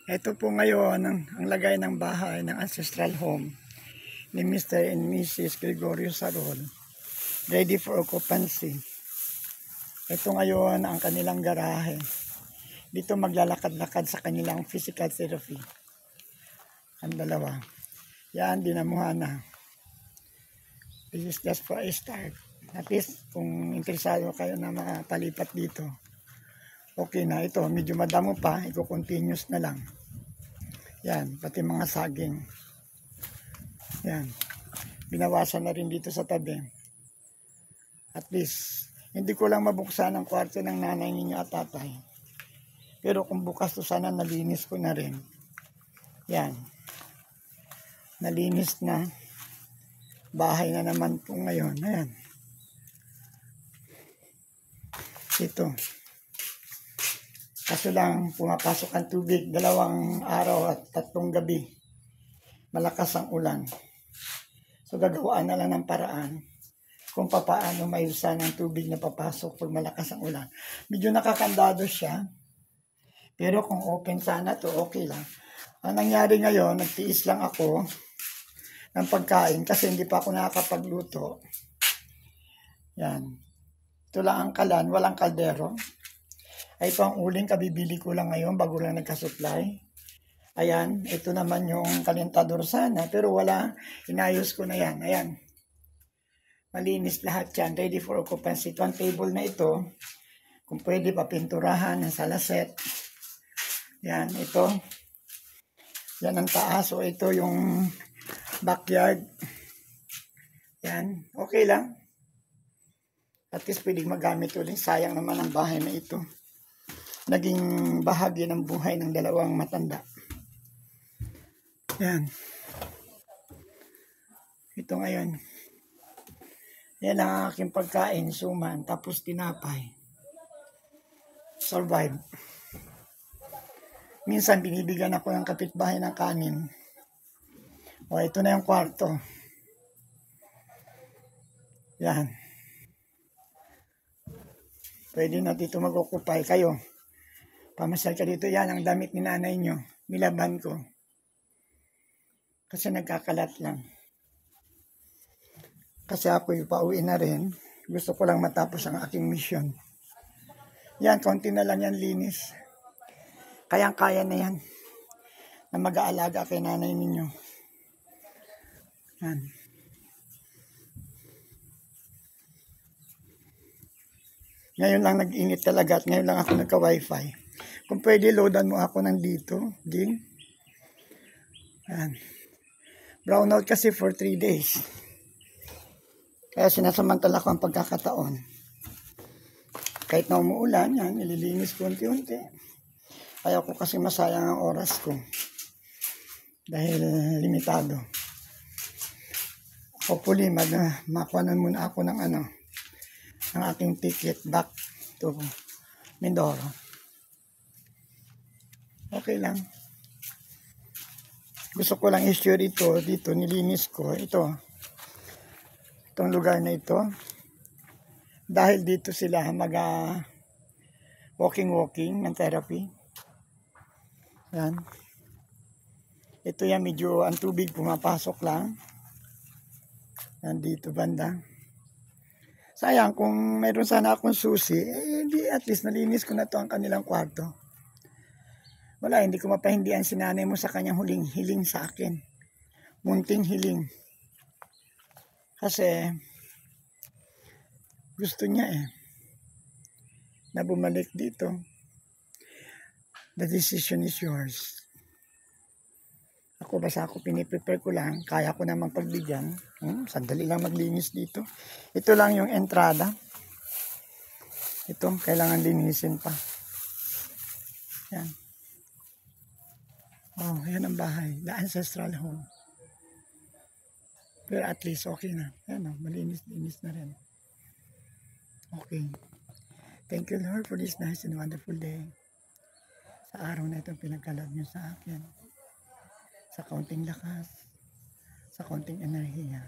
Ito po ngayon ang lagay ng bahay ng ancestral home ni Mr. and Mrs. Gregorio Sarol. Ready for occupancy. Ito ngayon ang kanilang garahe. Dito maglalakad-lakad sa kanilang physical therapy. Ang dalawa. Yan, dinamuhan na. This is just for a start. At least, kung interesado kayo na makapalipat dito, okay na. Ito, medyo madamo pa. Iko-continuous na lang. Yan, pati mga saging. Yan. Binawasan na rin dito sa tabi. At least, hindi ko lang mabuksan ang kwarto ng nanay ninyo at tatay. Pero kung bukas to sana, nalinis ko na rin. Yan. Nalinis na. Bahay na naman po ngayon. Ayan. Ito. Kaso lang, pumapasok ang tubig 2 araw at 3 gabi. Malakas ang ulan. So gagawaan na lang ng paraan kung paano maiusan ang tubig na papasok pag malakas ang ulan. Medyo nakakandado siya. Pero kung open sana to, okay lang. Ang nangyari ngayon, nagtiis lang ako ng pagkain kasi hindi pa ako nakakapagluto. Yan. Ito lang ang kalan, walang kaldero. Ay ito ang uling, kabibili ko lang ngayon bago lang nagka-supply. Ayan, ito naman yung kalentador sana, pero wala, inayos ko na yan. Ayan, malinis lahat yan, ready for occupancy. Ito ang table na ito, kung pwede papinturahan ng salaset. Yan, ito. Yan ang taas, so ito yung backyard. Yan, okay lang. At least pwedeng magamit ulit, sayang naman ang bahay na ito. Naging bahagi ng buhay ng 2 matanda. Yan. Ito ngayon. Yan ang aking pagkain, suman, tapos tinapay. Survive. Minsan binibigyan ako ng kapitbahay ng kanin. O, ito na yung kwarto. Yan. Pwede na dito mag-occupy kayo. Pamasyal ka dito. Yan ang damit ni nanay nyo. Nilaban ko. Kasi nagkakalat lang. Kasi ako pauwi na rin. Gusto ko lang matapos ang aking mission. Yan, konti na lang yan linis. Kayang-kaya na yan. Na mag-aalaga kay nanay ninyo. Yan. Ngayon lang nag-init talaga at ngayon lang ako nagka-wifi. Kung pwede, loadan mo ako ng dito. Ging. Yan. Brownout kasi for 3 days. Kaya sinasamantala ko ang pagkakataon. Kahit na umuulan, yan, nililinis ko unti-unti. Ayaw ko kasi masayang ang oras ko. Dahil limitado. Hopefully, makuhanan muna ako ng ng aking ticket back to Mindoro. Okay lang. Gusto ko lang i-share dito nilinis ko. Itong lugar na ito. Dahil dito sila walking ng therapy. Yan. Ito yan, medyo ang tubig pumapasok lang. Yan dito banda. Sayang, kung mayroon sana akong susi, hindi, at least nalinis ko na to ang kanilang kwarto. Wala, hindi ko mapahindihan si nanay mo sa kanyang huling hiling sa akin. Munting hiling. Kasi, gusto niya na bumalik dito. The decision is yours. Ako, basta ako piniprepare ko lang. Kaya ko namang pagbigyan. Sandali lang maglinis dito. Ito lang yung entrada. Ito, kailangan linisin pa. Yan. Oh, yan ang bahay. The ancestral home. Pero at least okay na. Yan malinis-linis na rin. Okay. Thank you, Lord, for this nice and wonderful day. Sa araw na ito, pinagkaloob niyo sa akin. Sa kaunting lakas, sa kaunting enerhiya.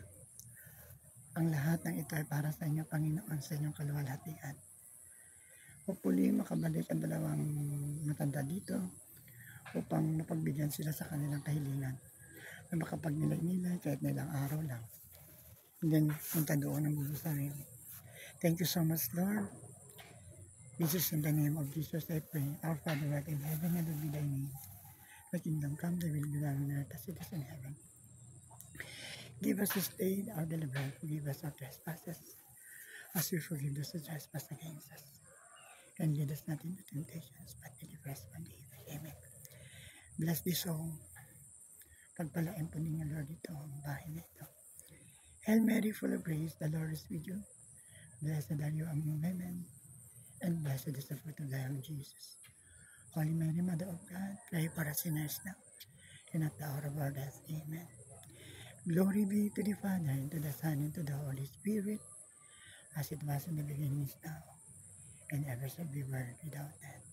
Ang lahat ng ito ay para sa inyo, Panginoon, sa inyong kaluwalhatian. Hopefully, makabalik ang 2 matanda dito. upang napagbigyan sila sa kanilang kahilingan na makapagnilay-nilay kahit nilang araw lang. And then, punta doon ang buong sarili. Thank you so much, Lord. This is in the name of Jesus I pray. Our Father, who art in heaven, hallowed be thy name. Thy kingdom come, thy will be done on earth as it is in heaven. Give us this day our daily bread. Forgive us our trespasses, as we forgive those who trespass against us. And lead us not into temptations, but deliver us from evil. Amen. Bless this song. Pagpalain po ninyo, Lord, ito ang bahay na ito. Hail Mary, full of grace, the Lord is with you. Blessed are you among women, and blessed is the fruit of thy womb, Jesus. Holy Mary, Mother of God, pray for us sinners now, and at the hour of our death. Amen. Glory be to the Father, and to the Son, and to the Holy Spirit, as it was in the beginning, is now, and ever shall be, world without end.